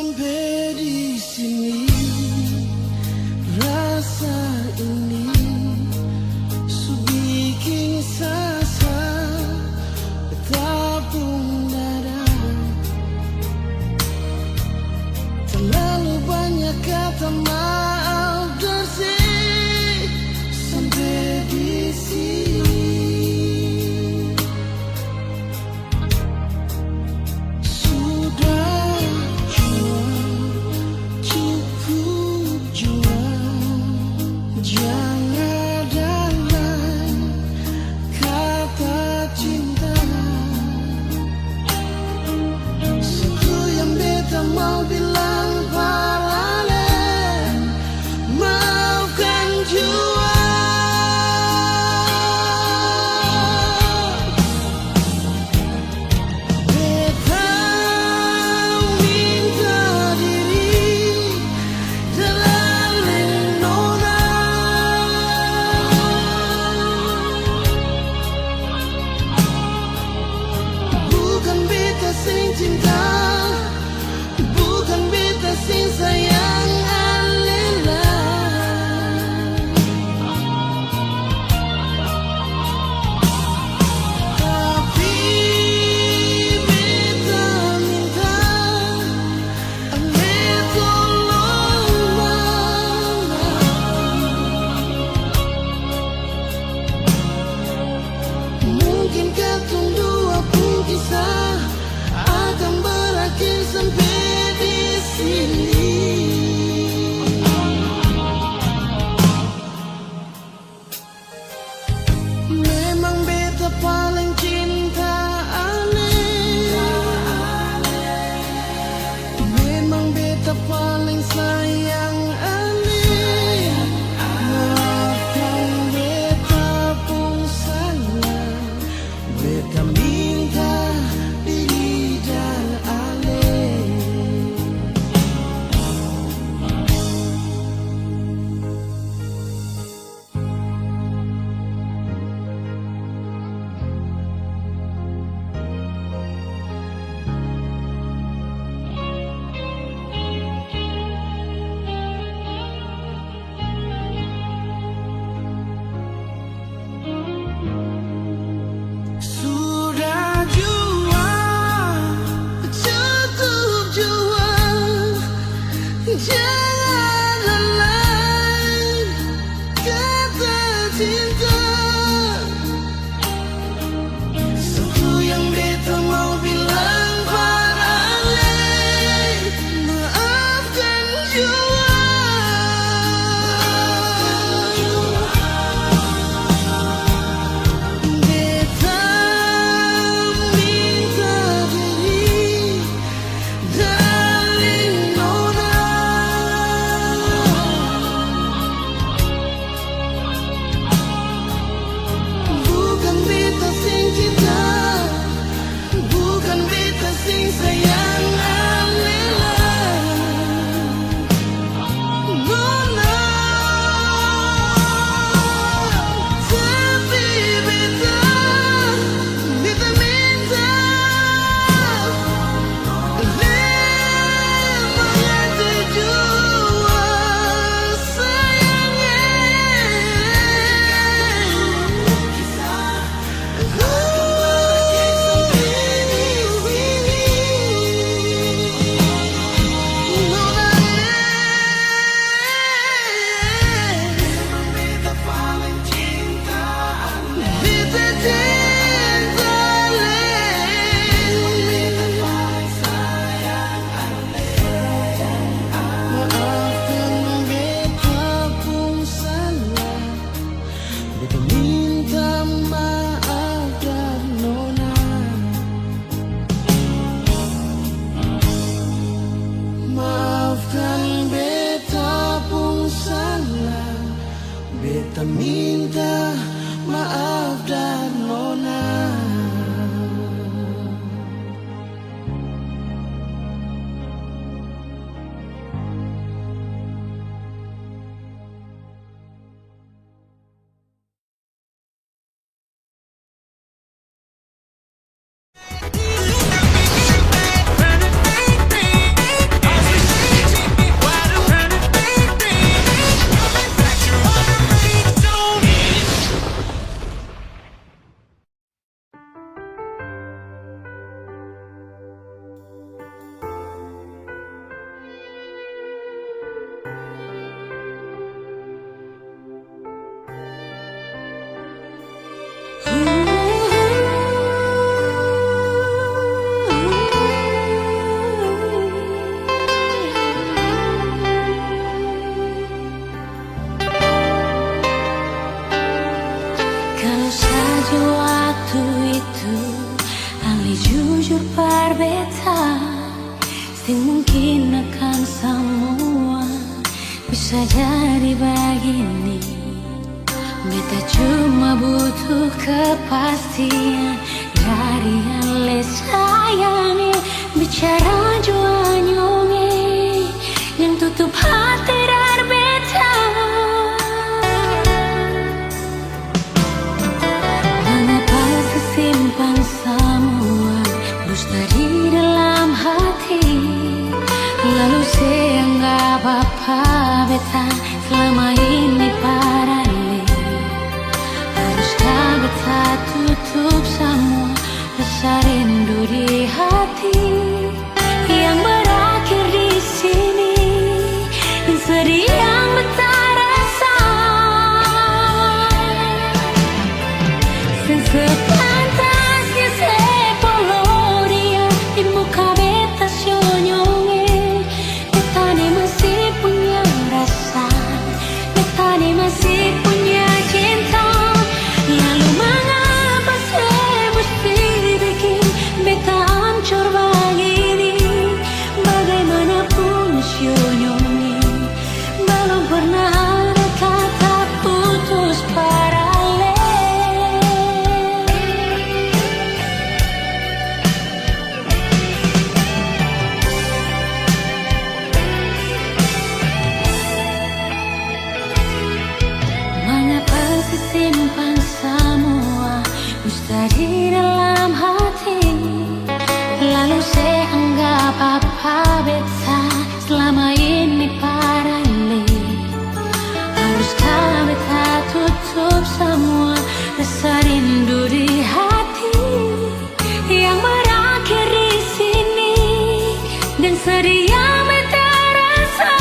sampai di sini, rasa ini bikin sasa bertabung dada. Terlalu banyak kata maaf bersih sampai di sini. Sudah jual, cukup jual, jangan ada lain kata cinta. Satu yang beta mau bilang paralel, maafkan jua. Beta minta diri dalam nona, bukan beta sing cinta, bukan beta sing sayang alila. Tapi beta minta ale tolong mama. Mungkin katong dua pun kisah akan berakhir sampai di sini. Memang beta paling cinta ale, memang beta paling sayang ale. Maafkan beta pun salah, beta minta diri dan ale. Sudah jual, cukup jual, jangan ada lain kata cinta. Satu yang beta mau bilang paralel, maafkan jua. Beta minta diri dalam nona, bukan beta sing cinta, bukan beta sing sayang alila. Nona, tapi beta minta mengerti jua sayangnya. Maafkan beta pun salah, beta minta maaf dan nona. Maafkan beta pun salah, beta minta maaf dan nona. berbeda, sing mungkin akan semua bisa jadi begini. Beta cuma butuh kepastian dari ale sayangi, bicara jua nyonge yang tutup hati berbeda. Mengapa sesimpan semua dusta di dalam hati, lalu seanggap apa beta selama ini paralel. Haruskah beta tutup semua rasa rindu di hati yang berakhir di sini, dan sedih yang beta rasa. Sepantasnya sepuluh dia di muka beta senyonge. Beta ni masih punya rasa, beta ni masih punya cinta. Lalu mengapa saya mesti bikin beta hancur begini? Bagaimanapun senyonge, belum pernah ada kata putus paralel. Mengapa simpan semua dusta di dalam hati, lalu saya anggap apa beta selama ini paralel. Haruskah beta tutup semua rasa rindu di hati yang berakhir di sini, dan sedih yang beta rasa.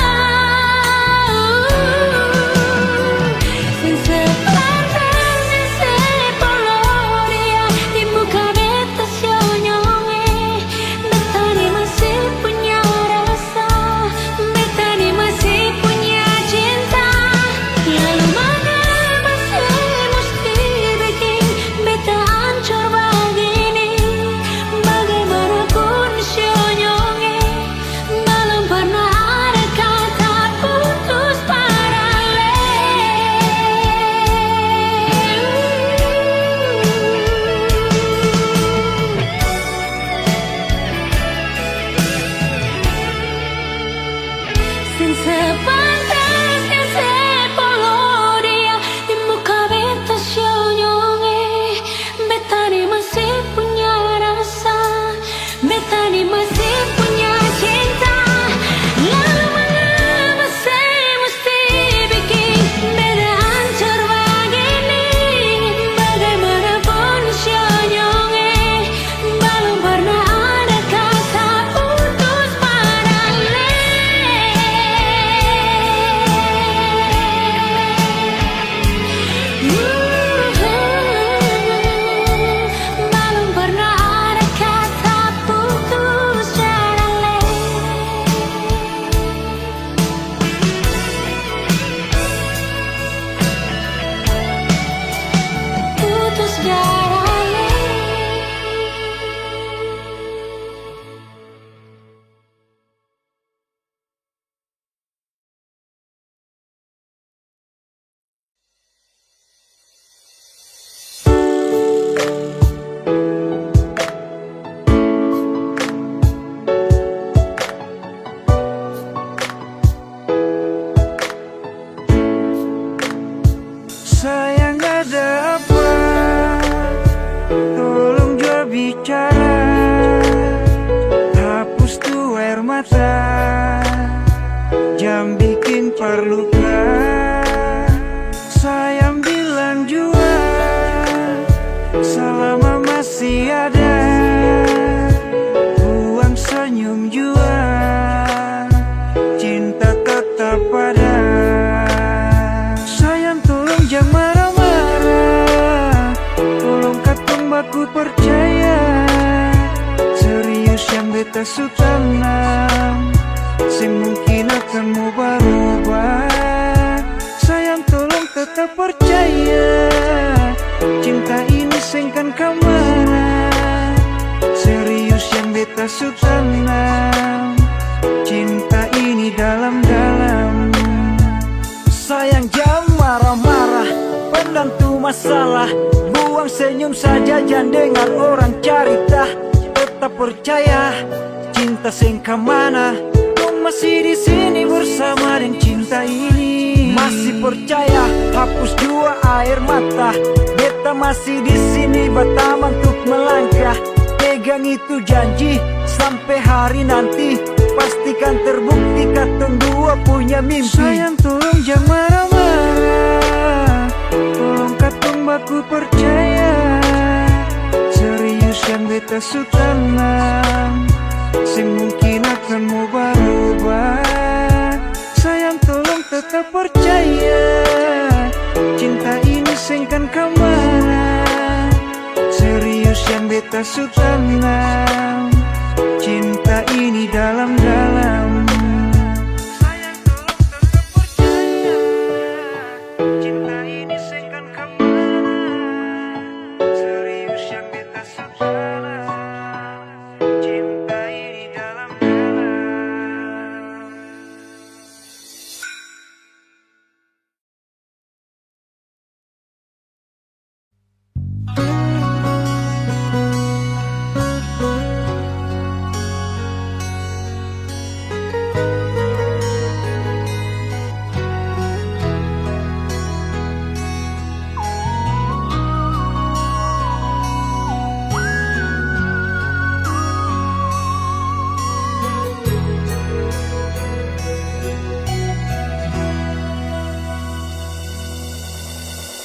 Sepantasnya sepuluh dia di muka beta senyonge. Beta ni masih punya rasa, beta ni masih punya cinta. Lalu mengapa saya mesti bikin beta hancur begini? Bagaimanapun senyonge, belum pernah ada kata putus paralel. Sepantasnya sepuluh dia di muka beta senyonge. Beta ni masih punya rasa, beta ni masih punya cinta. Lalu mengapa saya mesti bikin beta hancur begini? Bagaimanapun senyonge, belum pernah ada kata putus paralel. Belum pernah ada kata putus paralel. Putus paralel. Sayang ada apa? Tolong jua bicara. Hapus tuh air mata, jam bikin perluka. Sayang bilang jua selama masih ada, buang senyum jua, cinta tetap ada. Sayang tolong jangan marah-marah, tolong katong baku percaya. Serius yang beta su tanam, sing mungkin akan mau berubah. Sayang tolong tetap percaya, cinta ini sengkan kamara. Serius yang beta su tanam, cinta ini dalam-dalam. Sayang jangan marah-marah, pendam tu masalah. Buang senyum saja, jangan dengar orang cerita. Tetap percaya, cinta sing kemana. Kau masih di sini bersama dengan cinta ini. Masih percaya, hapus jua air mata. Beta masih di sini bertaman untuk melangkah. Pegang itu janji, sampai hari nanti pastikan terbukti katong dua punya mimpi. Sayang tolong jangan marah-marah, tolong katong baku percaya. Serius yang beta su tanam, sing mungkin akan mau berubah. Sayang tolong tetap percaya, cinta ini sing kan kemana. Serius yang beta su tanam, cinta ini dalam-dalam. Sayang tolong tetap percaya, cinta ini sing kan kemana. Serius yang beta su tanam, cinta ini dalam-dalam.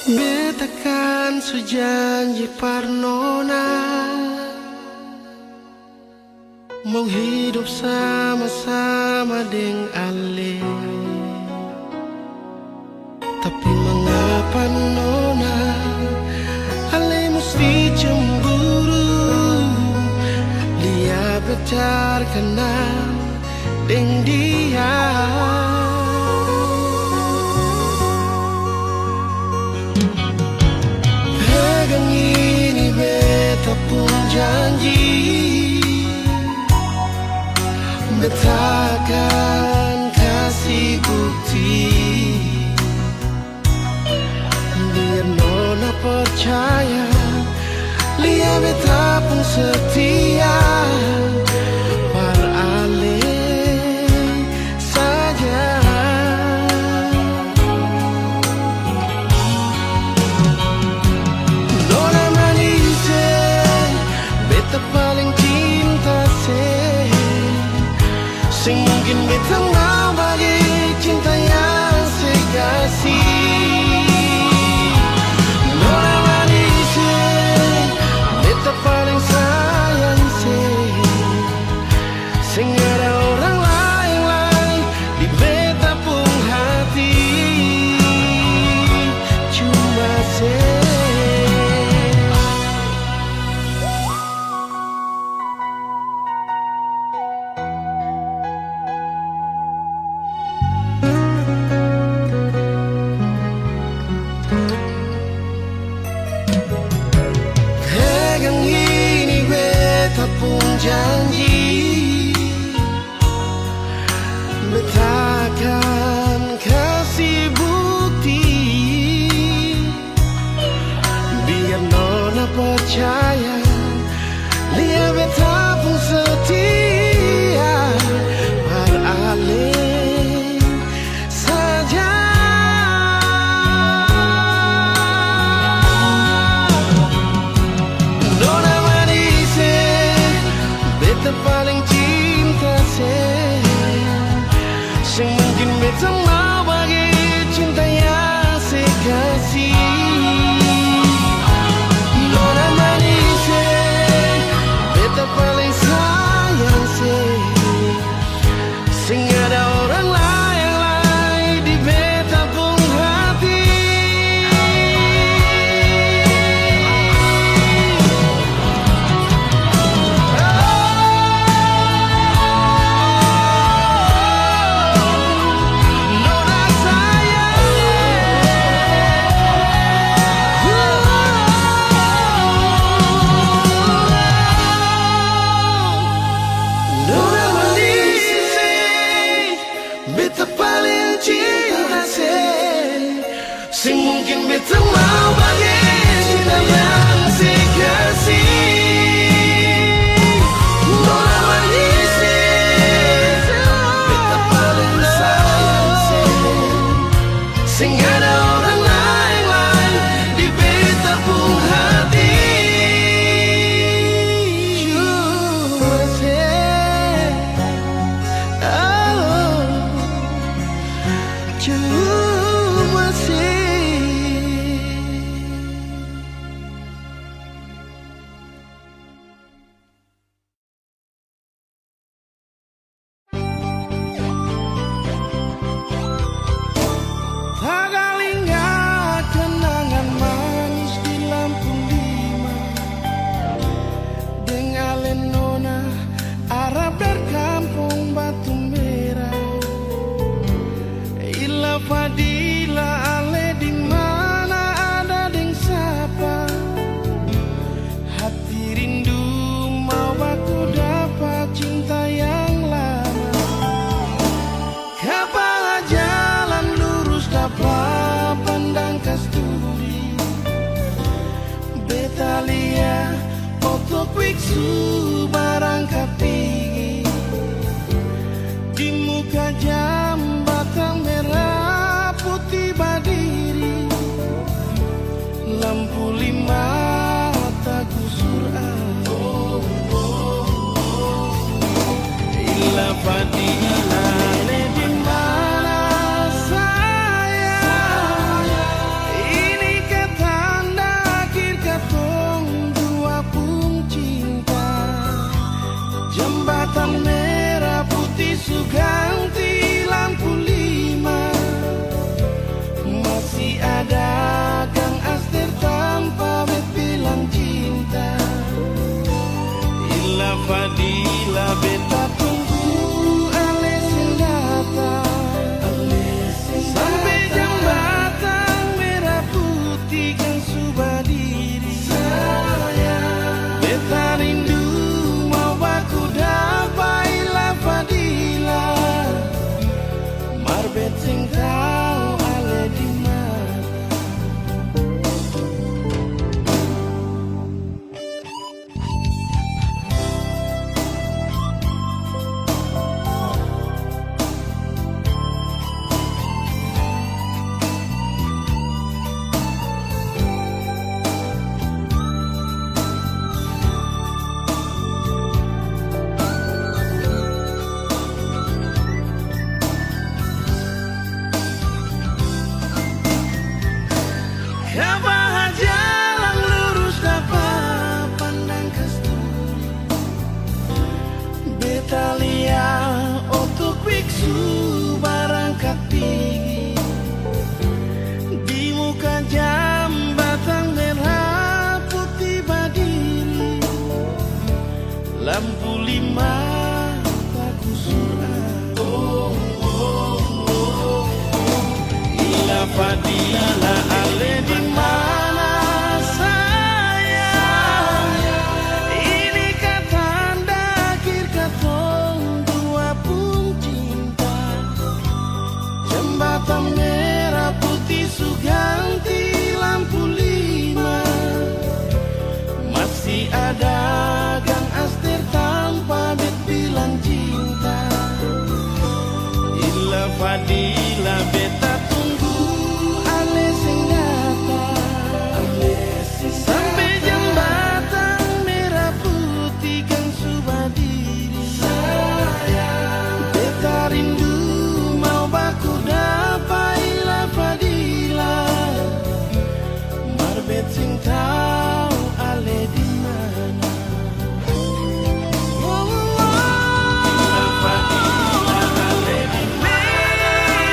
Beta kan sejanji parnona mau hidup sama-sama deng Ale. Tapi mengapa nona Ale mesti cemburu? Lihat beta kenal deng dia. Pegang ini beta pun janji, beta akan kasih bukti. Biar nona percaya, lihat beta pun setia. Par Ale saja. Nona manis, beta paling cinta sing mungkin beta mau bagi cinta yang saya kasih. Nona manis, beta paling sayang sing ada orang lain di beta pun hati. Cuma Beta mau bagi cinta yang sekasih Nona manisi Beta paling sayang sing ada orang lain di beta pun hati Cuma Tagalinga kenangan manis di lampu lima Dengan lenona Arab dari kampung Batu Merah Ila Fadila ale di mana ada deng sapa Hati rindu mau aku dapat cinta yang lama Kapan jalan lurus dapat pandang kasturi Betalia foto kwiksu barang kapigi Di muka jambatan merah putih badiri Lampu lima tak kusur Ila Fadila le di mana saya Ini ketanda akhir katong dua pun cinta Jembatan merah putih suganti lampu lima Masih ada Kang Aster tanpa bilang cinta Ila Fadila beta tunggu ale sing datang Sampai jembatan merah putih kan sudah diri Beta rindu mau aku dapat Ila Fadila Marbet sing tau ale di mana Kapan jalan lurus dapat pandang kasturi Betalia oto kwiksu barang kapigi Di muka jambatan merah putih badiri Lampu lima tak kusur Ila Fadila ale di mana saya Ini katanda akhir katong dua pun cinta Jembatan merah putih suganti lampu lima Masih ada Kang Aster tanpa bilang cinta Ila Fadila beta tunggu ale sing datang Sampai jembatan merah putih kan sudah diri Beta rindu mau baku dapat Ila Fadila Marbet sing tau ale di mana Ila Fadila ale di mana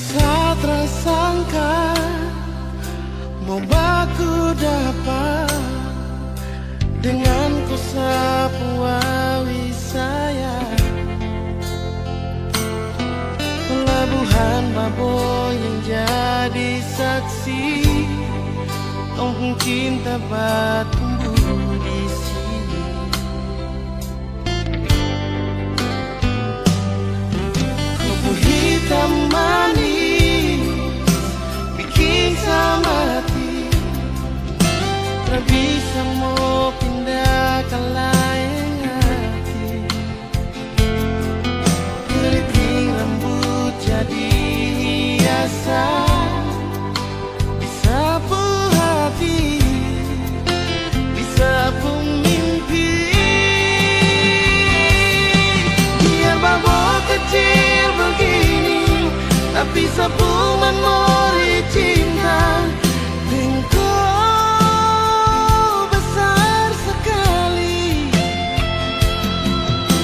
Satra sangka mau baku dapat dengan ku sapu awi saya pelabuhan Baboy yang jadi saksi kampung cinta bertumbuh di sini. Kubu hitam manis bikin sama hati tak bisa mau pindah ke lain hati. Keriting rambut jadi hiasan disapu hati, disapu mimpi. Biar babak kecil begini tapi sapu memori cinta. Engkau besar sekali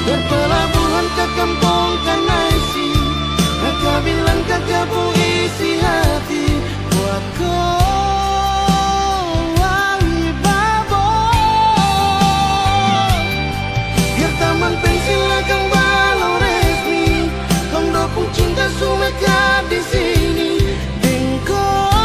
berpelabuhan ke kampung Kanaisi. Kakak bilang kakak isi hati buat kau wangi Baboy. Biar taman pensil akan balau resmi kong dopung cinta sumeka di sini. Engkau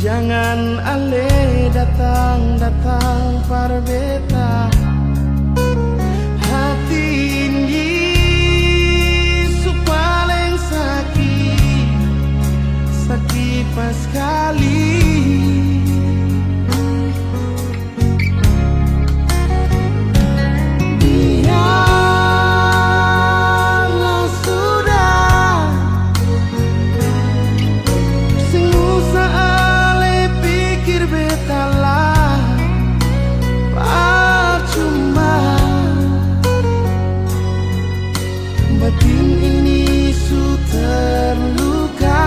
Jangan ale datang para beta. Hati ini paling sakit pas sekali. Biarlah sudah, sing usah ale pikir betalah percuma. Batin ini su terluka.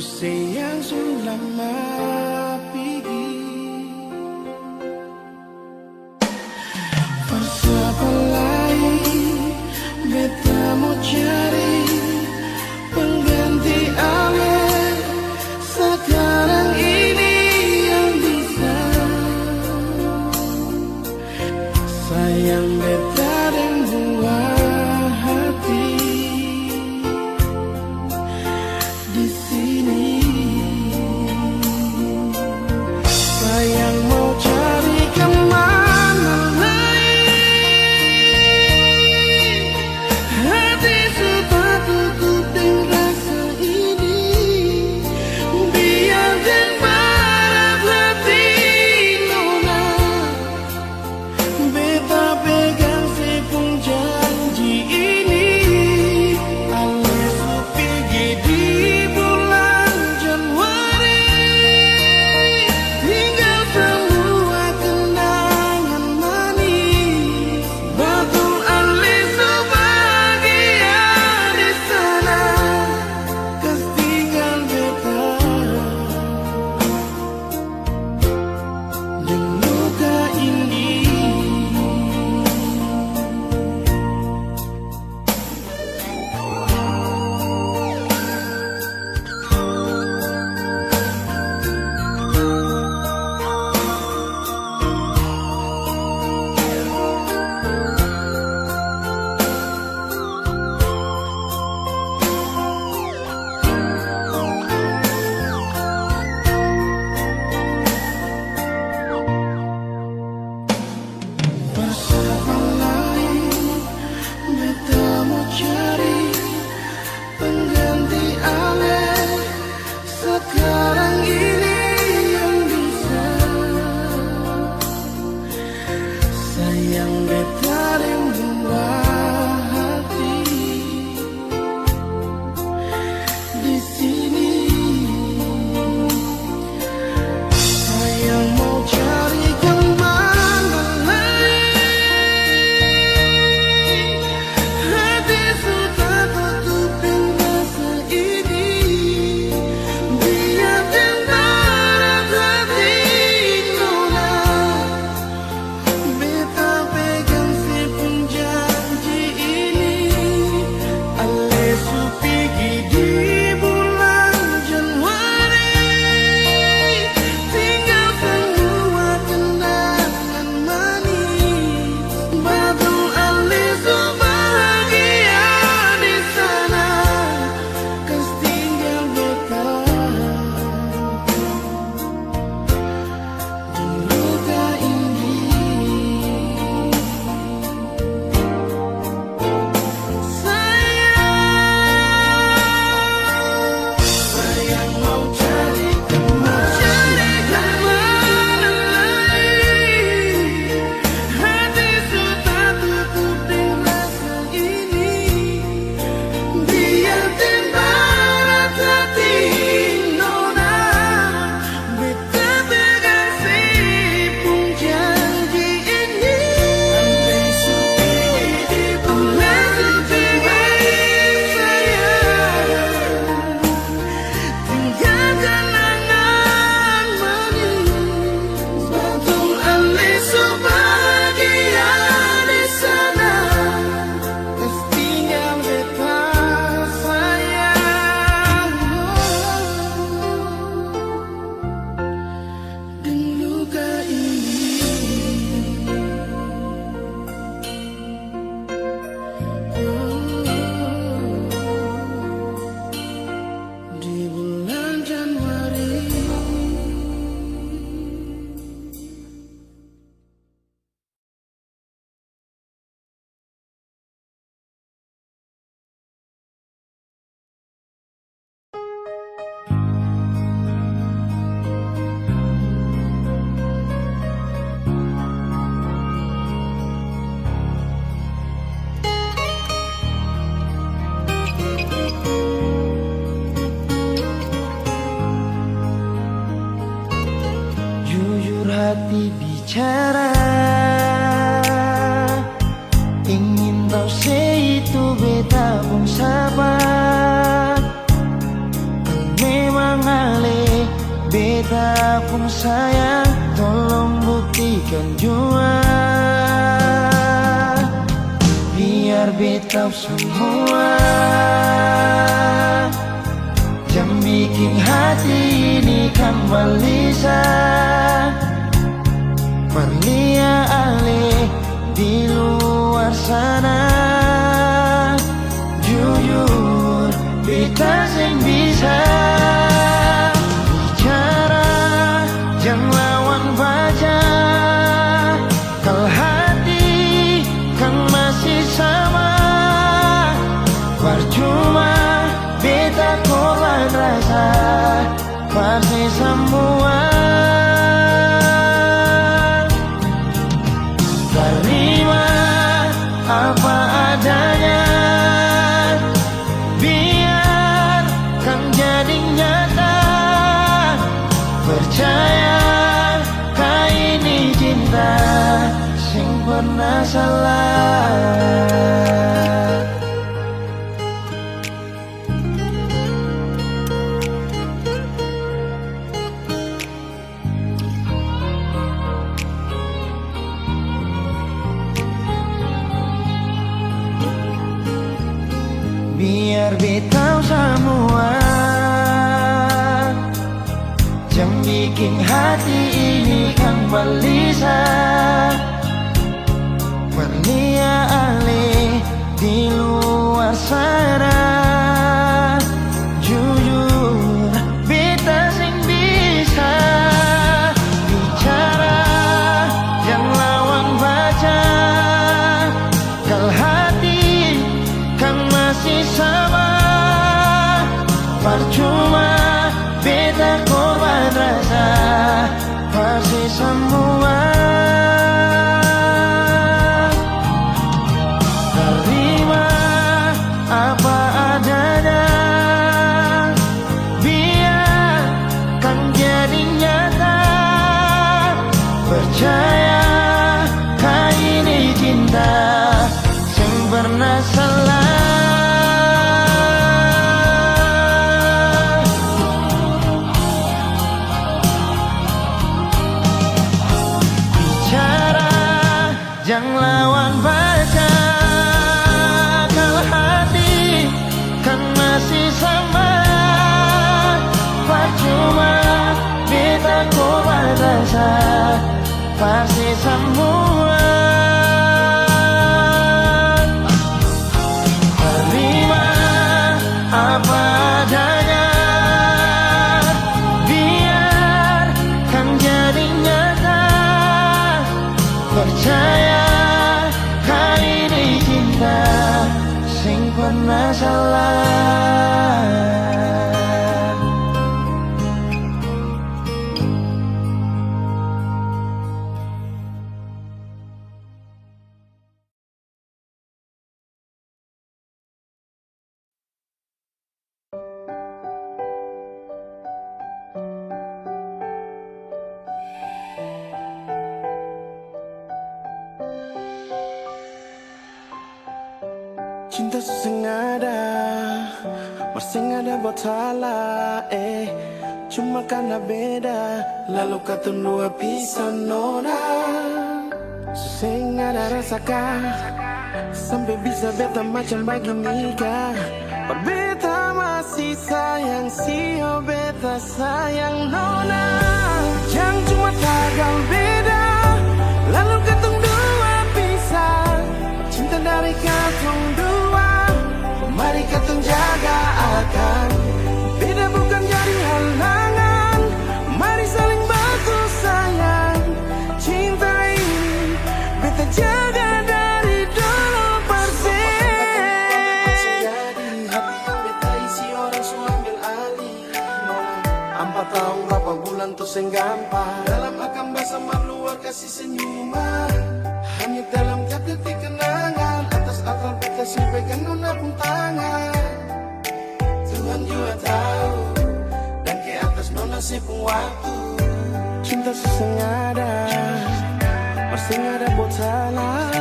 sayang selama pergi. Siapa lain beta mau cari pengganti ale sekarang ini yang bisa sayang beta dan buah hati di sini. Sayang mau cari kemana lain, hati sudah tutup dengan rasa ini. Biar dan barat hati nona, beta pegang sepung janji ini. Ale pergi di bulan Januari, tinggal semua kenangan manis. Betul ale sebahagia di sana, kas tinggal beta dan luka ini. Siapa lain beta mau cari pengganti ale sekarang ini yang bisa sayang beta dan buah hati di sini. Sayang mau cari kemana lain, hati sudah tutup dengan rasa ini. Biar dan barat hati nona, beta pegang sepung janji ini. Ale pergi di bulan Januari, tinggal semua kenangan manis. Betul ale sebahagia di sana, kas tinggal beta di luka ini. Sayang Biarpun sayang, tolong buktikan jua. Biar beta semua jangan bikin hati ini kembali perlia alih di luar sana. Jujur, beta sing bisa bicara, jangan lawan baca. Kalau hati kan masih sama, percuma beta korban rasa pasti semua. Terima apa adanya, biar kan jadi nyata. Percaya kau ini cinta sing pernah salah. Biar beta semua jangan bikin hati ini kembali perlia alih di luar sana. Jujur, beta sing bisa bicara, jangan lawan baca. Kalau hati kan masih sama, percuma beta korban rasa pasti semua. Terima apa adanya, biar kan jadi nyata. Percaya kau ini cinta sing pernah salah. Jangan lawan baca, kalau hati kan masih sama, percuma beta korban rasa pasti semua. Terima apa adanya, biar kan jadi nyata. Percaya kau ini cinta sing pernah salah. Cinta sesengada, bersengada buat salah, cuma karena beda, lalu kata dua pisah nona. Sesengada rasakan, sampai bisa beta macam begini kah. Berbeta masih sayang, sio beta sayang nona. Yang cuma tagal beda, lalu kata dua pisah. Cinta dari katong dua, mari katong jaga akan. Beda bukan jadi halangan, mari saling bantu sayang. Cinta ini beta jaga dari dulu persis. Jadi hati yang beta isi orang su ambil alih. 4 tahun berapa bulan tuh sing gampang, dalam akan bahasa luar kasih senyuman. Hanya dalam detik kenangan, atas akal beta sampaikan nona pun tangan. Tuhan juga tahu, dan ke atas nona sepung waktu. Cinta sesengada, bersengada buat salah.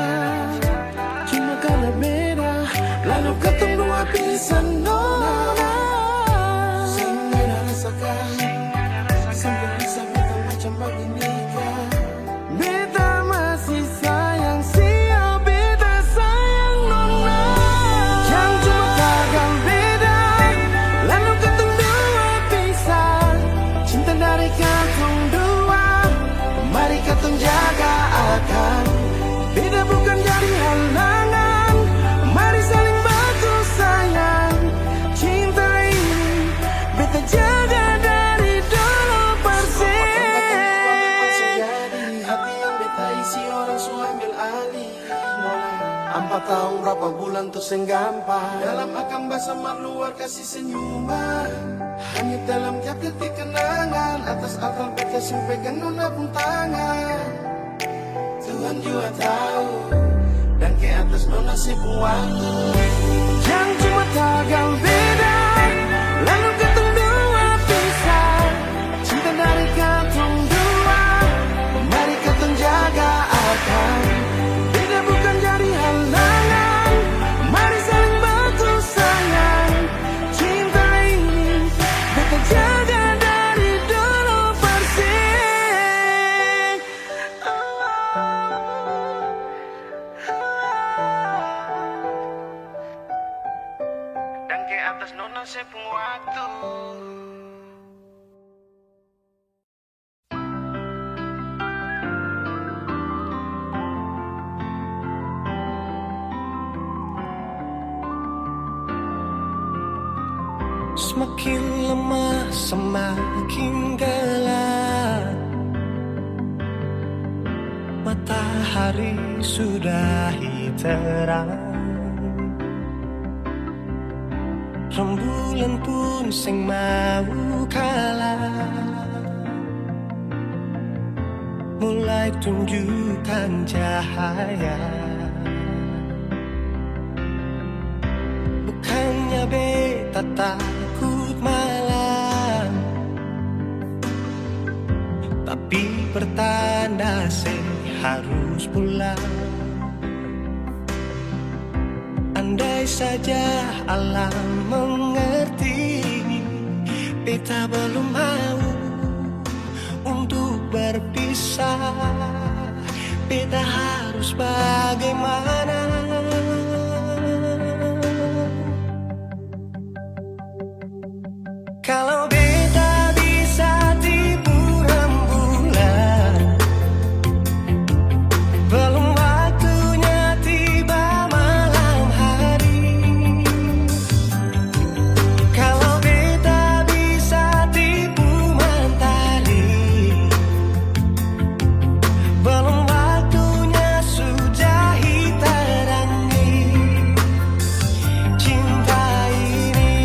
Cuma karena beda, lalu ketemu dua pisah nona. Sehingga rasakan, sampai bisa beta tahun berapa bulan tuh seng gampang. Dalam akan bahasa luar kasih senyuman, hanya dalam tiap detik kenangan. Atas akal beta pegang nona pun tangan. Tuhan juga tahu, dan ke atas nona pun waktu. Yang cuma tagal beda, lalu ketemu dua pisah. Cinta dari katong dua, mari katong jaga akan. Beda bukan jadi halangan, mari saling bantu sayang. Cinta ini beta jaga dari dulu persik. Dan ke atas nona sepung waktu. Semakin lemah, semakin gelap. Matahari sudah terang. Rembulan pun sing mau kalah, mulai tunjukkan cahaya. Bukannya beta takut malam, tapi pertanda harus pulang. Andai saja alam mengerti, beta belum mau untuk berpisah. Beta harus bagaimana? Kalau beta bisa tipu rembulan, belum waktunya tiba malam hari. Kalau beta bisa tipu mentari, belum waktunya sudahi terangi. Cinta ini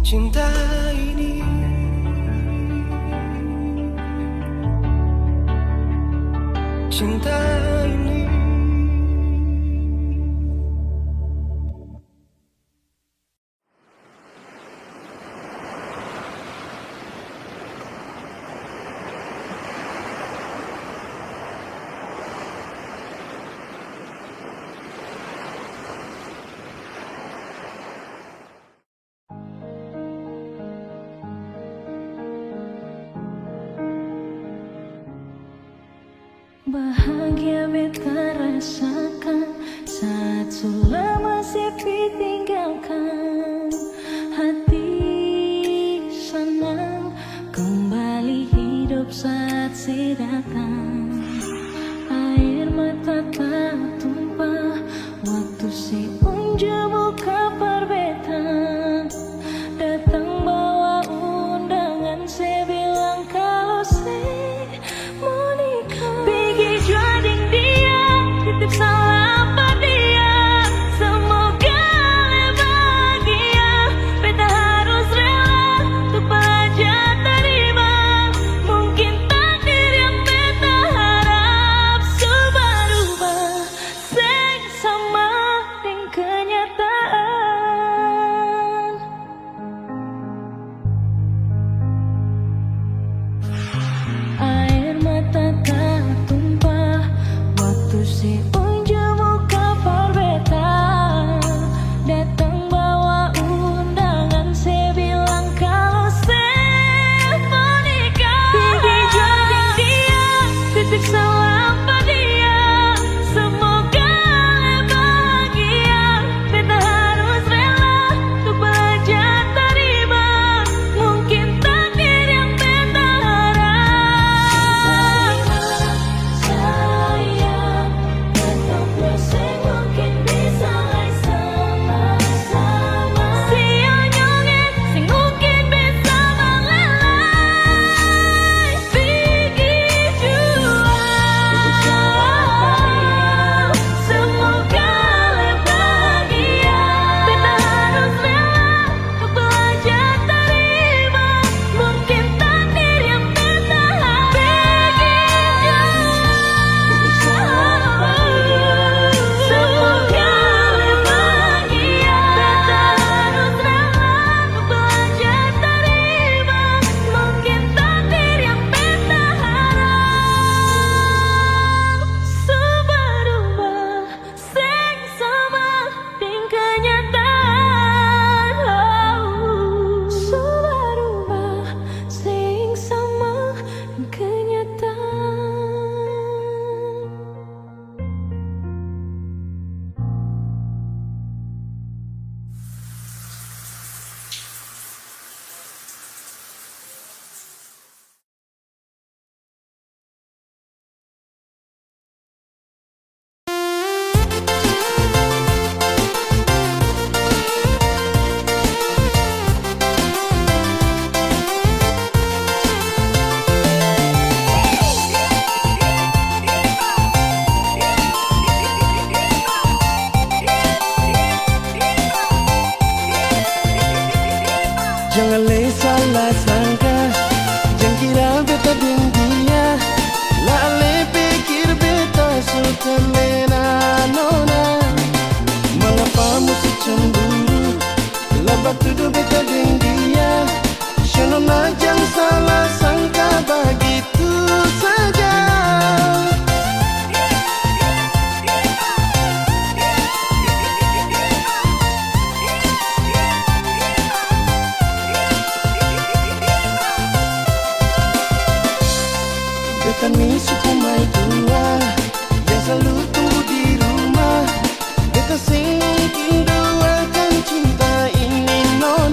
cinta ini. Cinta ini. Bahagia beta rasakan saat sudah masih ditinggalkan. Hati senang kembali hidup saat si datang. Air mata tak tumpah waktu si unjuk buka perbeta. Datang bawa undangan, saya bilang kalau saya mau nikah. Pergi jading dia, titip salam pada dia. Semoga bahagia, beta harus rela untuk belajar terima. Mungkin takdir yang beta harap berubah, sing sama dengan kenyataan. Air mata tak tumpah waktu si unjuk muka perbeta. Datang bawa undangan, saya bilang kalau saya mau nikah. Pergi jading dia, titip salam pada dia. Semoga bahagia, beta harus rela untuk belajar terima. Mungkin takdir yang beta harap. Sayang, datang bersih mungkin bisa sama-sama. Si onyongnya, sing mungkin bisa melelai. Pergi jua, semoga bahagia, beta harus rela untuk belajar terima. Mungkin takdir yang beta harap. Pergi jua, semoga bahagia, beta harus rela untuk belajar terima. Mungkin takdir yang beta harap berubah, sing sama dengan kenyataan. Berubah, sing sama dengan kenyataan. Jangan le salah sangka, jangan kira beta dengan dia. Lale pikir beta suka lena nona. Mengapa mesti cemburu? Lebat tuduh beta dengan dia. Shanona jangan salah sangka begitu saja. Beta ni suku mai tua yang selalu tunggu di rumah. Beta sing mungkin doakan cinta ini nona.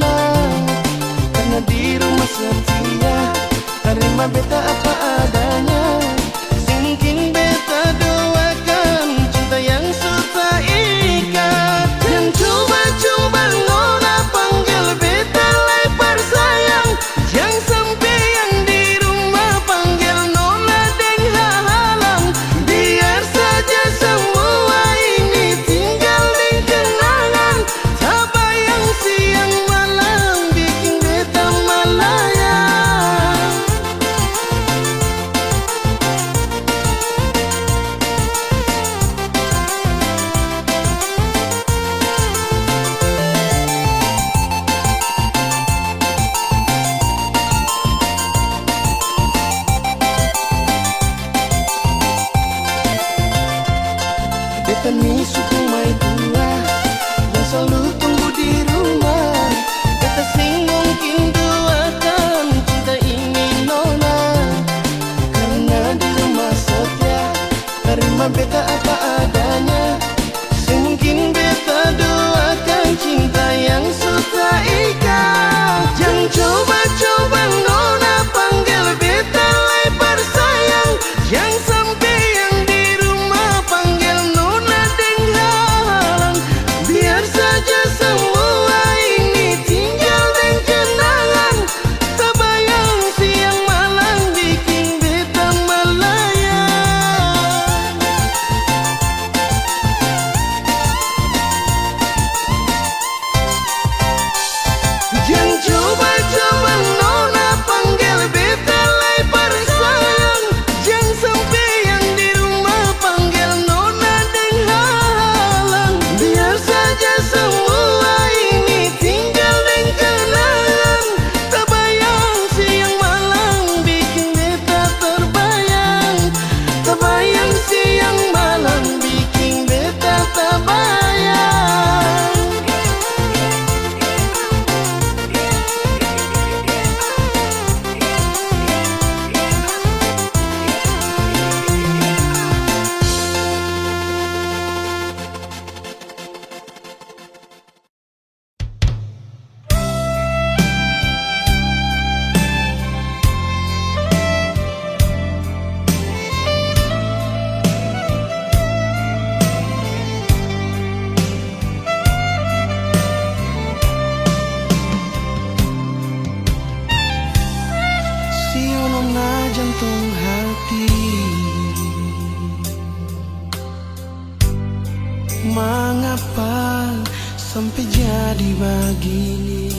sampai jadi begini.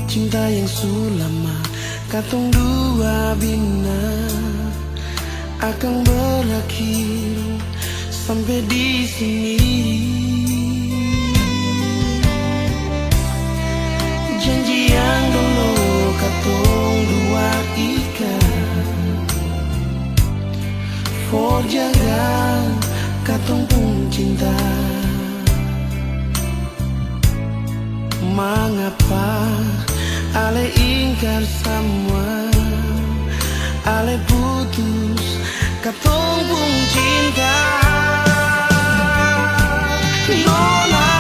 Cinta yang sulama katong dua bina akan berakhir sampai di sini. Janji yang dulu katong dua ikat, for jaga katong pun cinta. Mengapa ale ingkar semua, ale putus katong pun cinta. Nona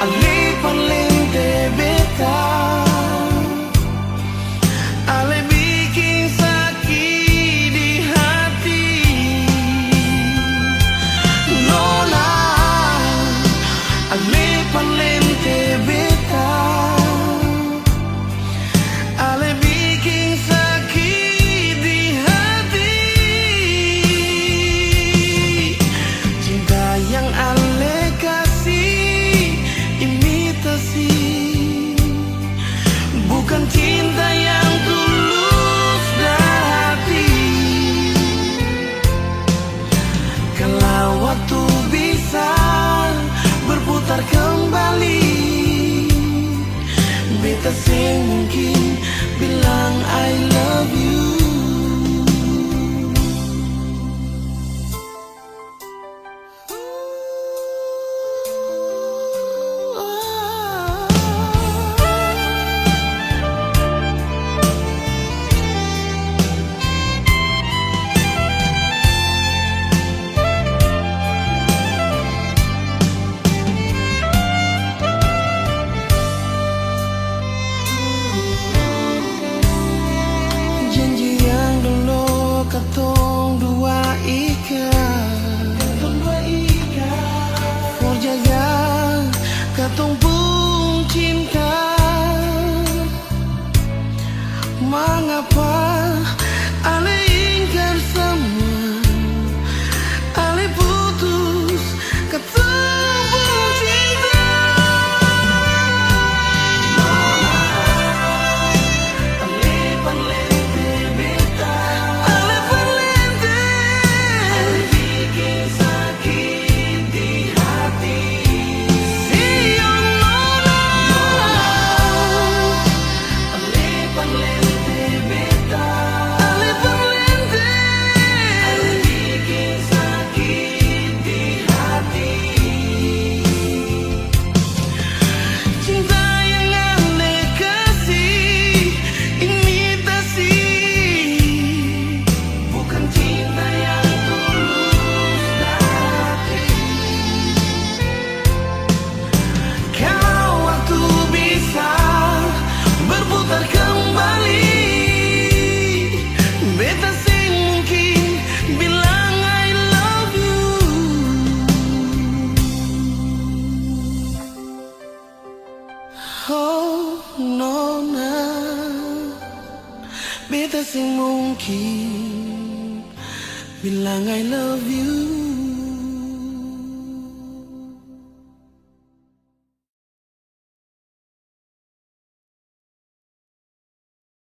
ale palente beta, ale bikin sakit di hati. Nona ale palente beta, ale bikin sakit di hati. Cinta yang ale kasih imitasi, bukan cinta yang tulus dari hati. Kalau waktu bisa berputar kembali, beta sing mungkin bilang I love you. Janji yang dulu katong dua ikat, for jaga katong pun cinta. Mengapa ale ingkar semua, ale putus katong pun cinta. Ale palente beta, ale palente, ale bikin sakit di hati. Iyo nona, ale palente beta, ale palente, ale bikin sakit di hati. Cinta yang ale kasih imitasi, bukan cinta yang tulus dari hati. Kalau waktu bisa berputar kembali, beta sing mungkin bilang I love you. Oh nona, beta sing mungkin bilang I love you.